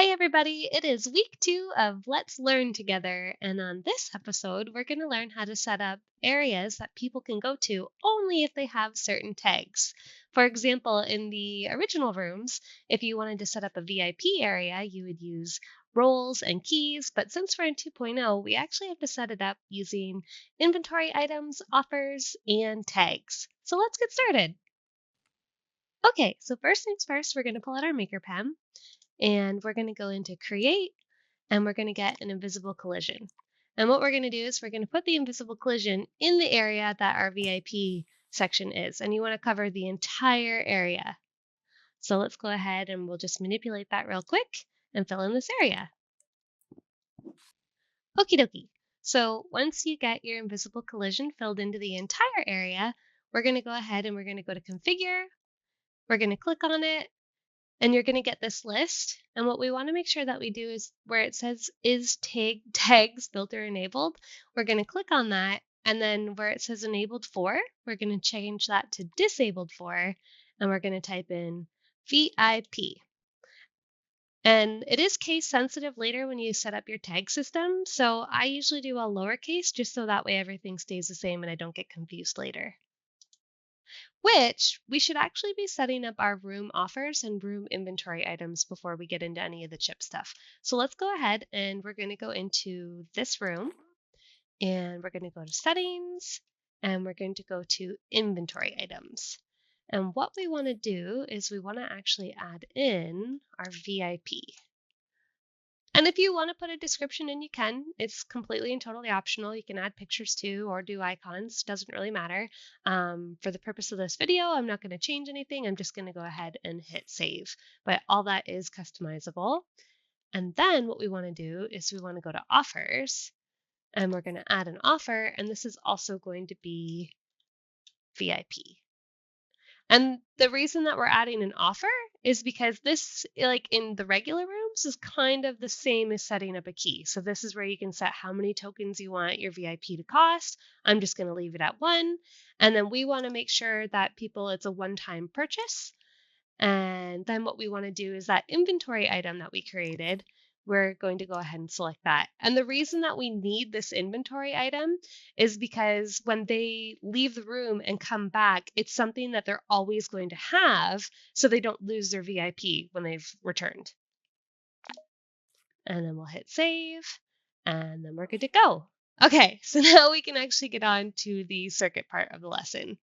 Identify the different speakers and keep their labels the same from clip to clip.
Speaker 1: Hey everybody, it is week 2 of Let's Learn Together, and on this episode, we're going to learn how to set up areas that people can go to only if they have certain tags. For example, in the original rooms, if you wanted to set up a VIP area, you would use roles and keys, but since we're in 2.0, we actually have to set it up using inventory items, offers, and tags. So let's get started. Okay, so first things first, we're going to pull out our maker pen and we're going to go into create and we're going to get an invisible collision. And what we're going to do is we're going to put the invisible collision in the area that our VIP section is. And you want to cover the entire area. So let's go ahead and we'll just manipulate that real quick and fill in this area. Okie dokie. So once you get your invisible collision filled into the entire area, we're going to go ahead and we're going to go to configure. We're going to click on it. And you're going to get this list. And what we want to make sure that we do is where it says is tags filter enabled, we're going to click on that. And then where it says enabled for, we're going to change that to disabled for, and we're going to type in VIP. And it is case sensitive later when you set up your tag system. So I usually do all lowercase just so that way everything stays the same and I don't get confused later. Which we should actually be setting up our room offers and room inventory items before we get into any of the chip stuff. So let's go ahead and we're going to go into this room and we're going to go to settings and we're going to go to inventory items. And what we want to do is we want to actually add in our VIP. And if you want to put a description in, you can. It's completely and totally optional. You can add pictures too or do icons. Doesn't really matter. For the purpose of this video, I'm not going to change anything. I'm just going to go ahead and hit save. But all that is customizable. And then what we want to do is we want to go to offers and we're going to add an offer. And this is also going to be VIP. And the reason that we're adding an offer is because this, like in the regular rooms, is kind of the same as setting up a key. So this is where you can set how many tokens you want your VIP to cost. I'm just going to leave it at 1. And then we want to make sure that it's a one-time purchase. And then what we want to do is that inventory item that we created, we're going to go ahead and select that. And the reason that we need this inventory item is because when they leave the room and come back, it's something that they're always going to have so they don't lose their VIP when they've returned. And then we'll hit save and then we're good to go. Okay, so now we can actually get on to the circuit part of the lesson.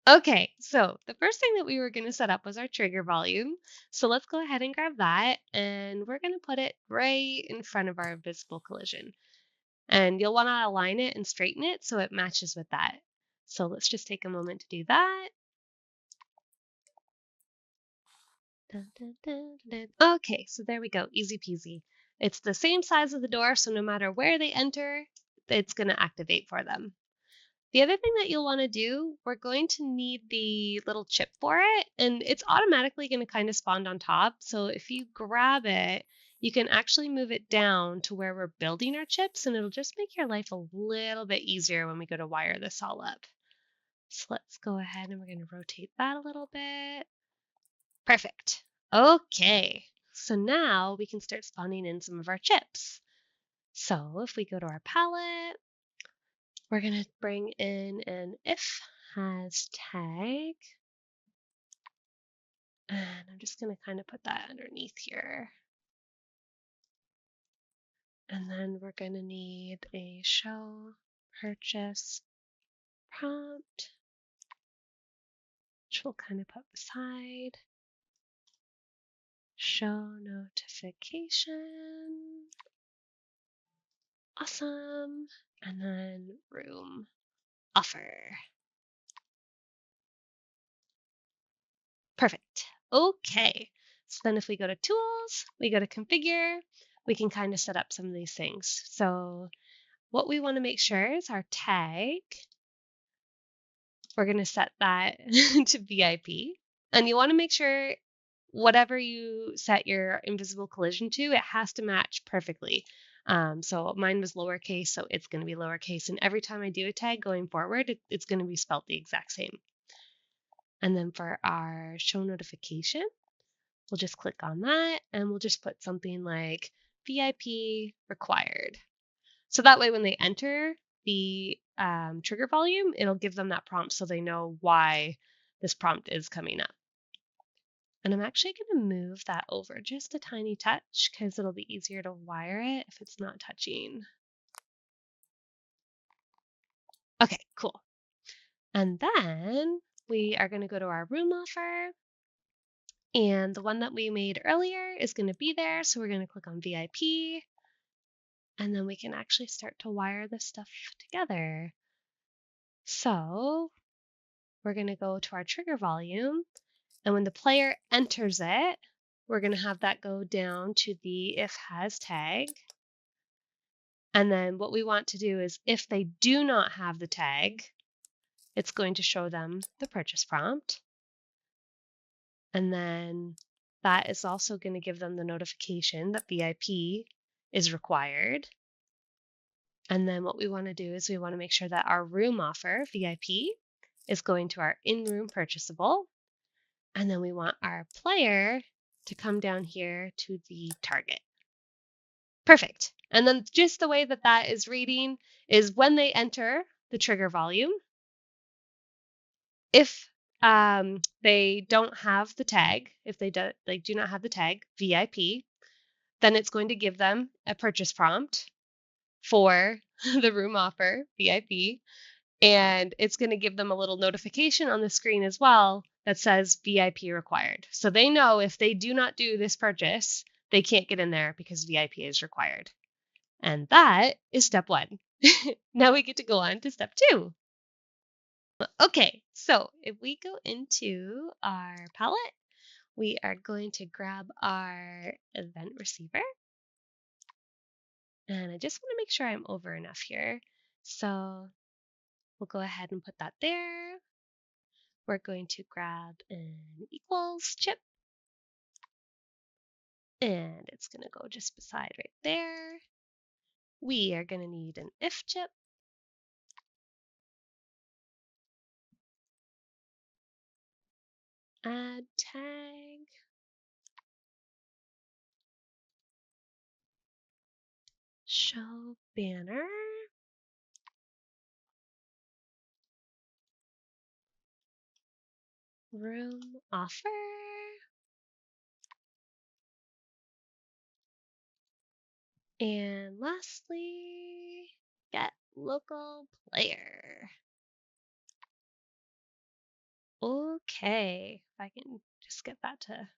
Speaker 1: Okay, so the first thing that we were going to set up was our trigger volume. So let's go ahead and grab that and we're going to put it right in front of our invisible collision. And you'll want to align it and straighten it so it matches with that. So let's just take a moment to do that. Dun, dun, dun, dun. Okay, so there we go, easy peasy. It's the same size of the door, so no matter where they enter, it's going to activate for them. The other thing that you'll want to do, we're going to need the little chip for it, and it's automatically going to kind of spawn on top. So if you grab it, you can actually move it down to where we're building our chips, and it'll just make your life a little bit easier when we go to wire this all up. So let's go ahead and we're going to rotate that a little bit. Perfect. Okay, so now we can start spawning in some of our chips. So if we go to our palette, we're going to bring in an if has tag. And I'm just going to kind of put that underneath here. And then we're going to need a show purchase prompt, which we'll kind of put beside. Show notification. Awesome. And then room offer. Perfect. Okay. So then if we go to tools, we go to configure, we can kind of set up some of these things. So what we want to make sure is our tag. We're going to set that to VIP. And you want to make sure whatever you set your invisible collision to, it has to match perfectly. So mine was lowercase, so it's going to be lowercase. And every time I do a tag going forward, it's going to be spelled the exact same. And then for our show notification, We'll just click on that and we'll just put something like VIP required. So that way when they enter the trigger volume, it'll give them that prompt so they know why this prompt is coming up. And I'm actually going to move that over just a tiny touch because it'll be easier to wire it if it's not touching. Okay, cool. And then we are going to go to our room offer. And the one that we made earlier is going to be there. So we're going to click on VIP. And then we can actually start to wire this stuff together. So we're going to go to our trigger volume. And when the player enters it, we're going to have that go down to the if has tag. And then what we want to do is if they do not have the tag, it's going to show them the purchase prompt. And then that is also going to give them the notification that VIP is required. And then what we want to do is we want to make sure that our room offer, VIP, is going to our in-room purchasable. And then we want our player to come down here to the target. Perfect. And then just the way that that is reading is when they enter the trigger volume, if they don't have the tag, if they do not have the tag VIP, then it's going to give them a purchase prompt for the room offer VIP, and it's going to give them a little notification on the screen as well that says VIP required. So they know if they do not do this purchase, they can't get in there because VIP is required. And that is step 1. Now we get to go on to step 2. Okay, so if we go into our palette, we are going to grab our event receiver. And I just want to make sure I'm over enough here. So we'll go ahead and put that there. We're going to grab an equals chip. And it's going to go just beside right there. We are going to need an if chip. Add tag. Show banner. Room offer. And lastly, get local player. Okay, if I can just get that to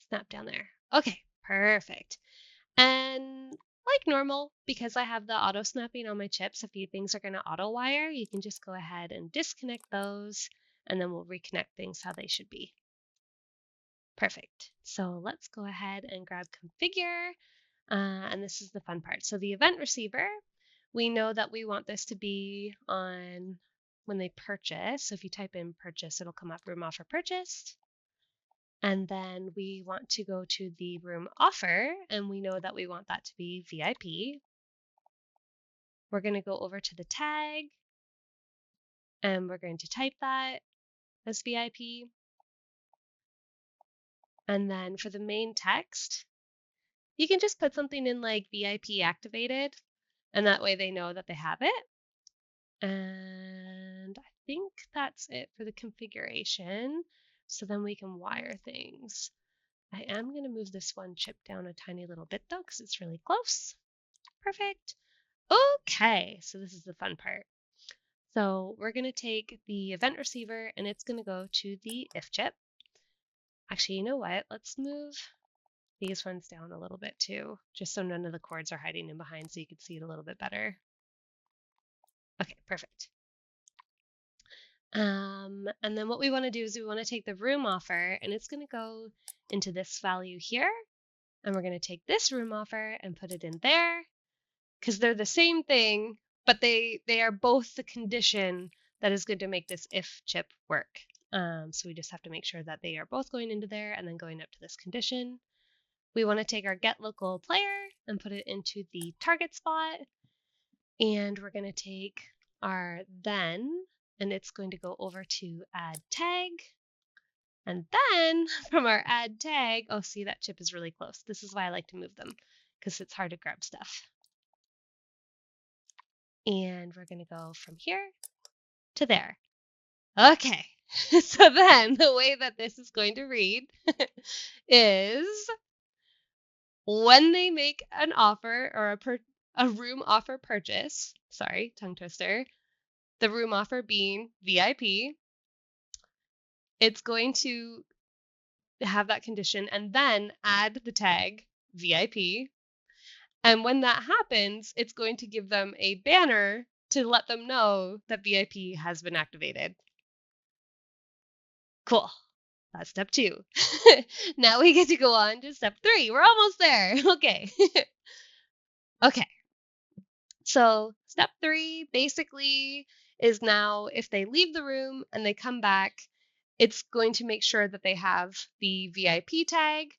Speaker 1: snap down there. Okay, perfect. And like normal, because I have the auto snapping on my chips, a few things are going to auto wire. You can just go ahead and disconnect those, and then we'll reconnect things how they should be. Perfect. So let's go ahead and grab configure. And this is the fun part. So the event receiver, we know that we want this to be on when they purchase. So if you type in purchase, it'll come up room offer purchased. And then we want to go to the room offer, and we know that we want that to be VIP. We're going to go over to the tag, and we're going to type that as VIP. And then for the main text, you can just put something in like VIP activated, and that way they know that they have it. And I think that's it for the configuration. So then we can wire things. I am going to move this one chip down a tiny little bit though, because it's really close. Perfect. Okay, so this is the fun part. So we're going to take the event receiver and it's going to go to the if chip. Actually, you know what? Let's move these ones down a little bit too, just so none of the cords are hiding in behind so you can see it a little bit better. Okay, perfect. And then what we want to do is we want to take the room offer and it's going to go into this value here. And we're going to take this room offer and put it in there because they're the same thing, but they are both the condition that is good to make this if chip work. So we just have to make sure that they are both going into there and then going up to this condition. We want to take our get local player and put it into the target spot. And we're going to take our then, and it's going to go over to add tag. And then from our add tag, oh, see, that chip is really close. This is why I like to move them, because it's hard to grab stuff. And we're going to go from here to there. Okay, so then the way that this is going to read is when they make an offer or a room offer purchase, sorry, tongue twister, the room offer being VIP, it's going to have that condition and then add the tag VIP. And when that happens, it's going to give them a banner to let them know that VIP has been activated. Cool. That's step 2. Now we get to go on to step 3. We're almost there. Okay. Okay. So step 3 basically is now if they leave the room and they come back, it's going to make sure that they have the VIP tag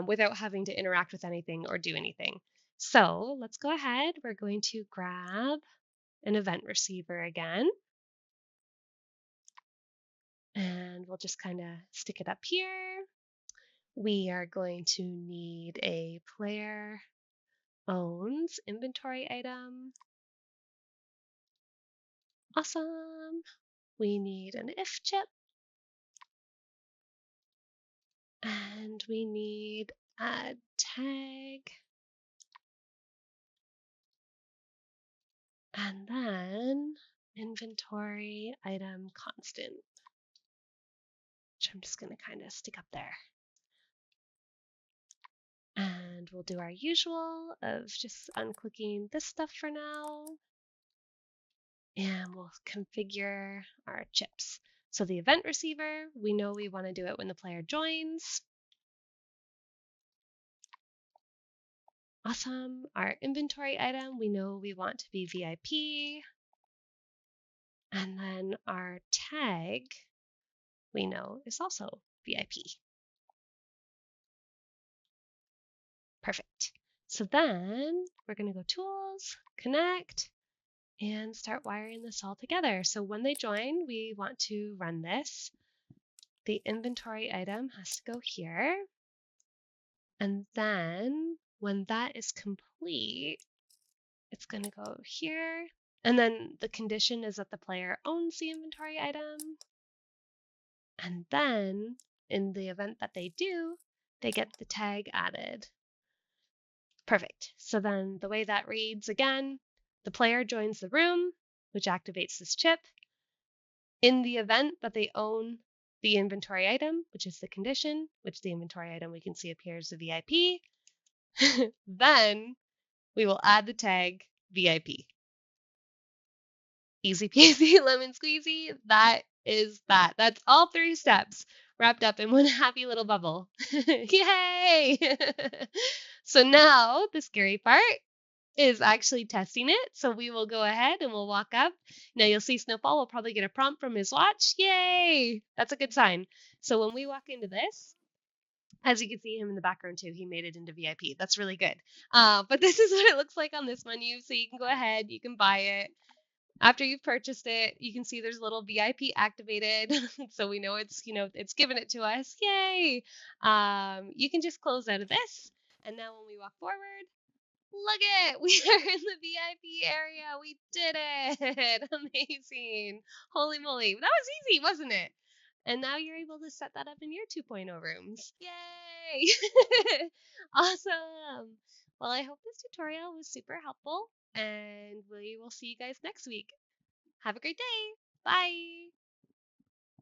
Speaker 1: without having to interact with anything or do anything. So let's go ahead. We're going to grab an event receiver again. And we'll just kind of stick it up here. We are going to need a player owns inventory item. Awesome. We need an if chip. And we need add tag. And then inventory item constant, which I'm just going to kind of stick up there. And we'll do our usual of just unclicking this stuff for now. And we'll configure our chips. So the event receiver, we know we want to do it when the player joins. Awesome. Our inventory item, we know we want to be VIP. And then our tag, we know is also VIP. Perfect. So then we're going to go Tools, Connect, and start wiring this all together. So when they join, we want to run this. The inventory item has to go here. And then when that is complete, it's going to go here. And then the condition is that the player owns the inventory item. And then in the event that they do, they get the tag added. Perfect. So then the way that reads again, the player joins the room, which activates this chip. In the event that they own the inventory item, which is the condition, which the inventory item we can see appears the VIP, then we will add the tag VIP. Easy peasy, lemon squeezy. That is that. That's all 3 steps wrapped up in one happy little bubble. Yay! So now the scary part is actually testing it. So we will go ahead and we'll walk up. Now you'll see Snowfall will probably get a prompt from his watch. Yay! That's a good sign. So when we walk into this, as you can see him in the background too, he made it into VIP. That's really good. But this is what it looks like on this menu. So you can go ahead, you can buy it. After you've purchased it, you can see there's a little VIP activated. So we know it's, it's given it to us. Yay! You can just close out of this. And now when we walk forward, look it! We are in the VIP area. We did it! Amazing. Holy moly. That was easy, wasn't it? And now you're able to set that up in your 2.0 rooms. Yay! Awesome. Well, I hope this tutorial was super helpful, and we will see you guys next week. Have a great day. Bye.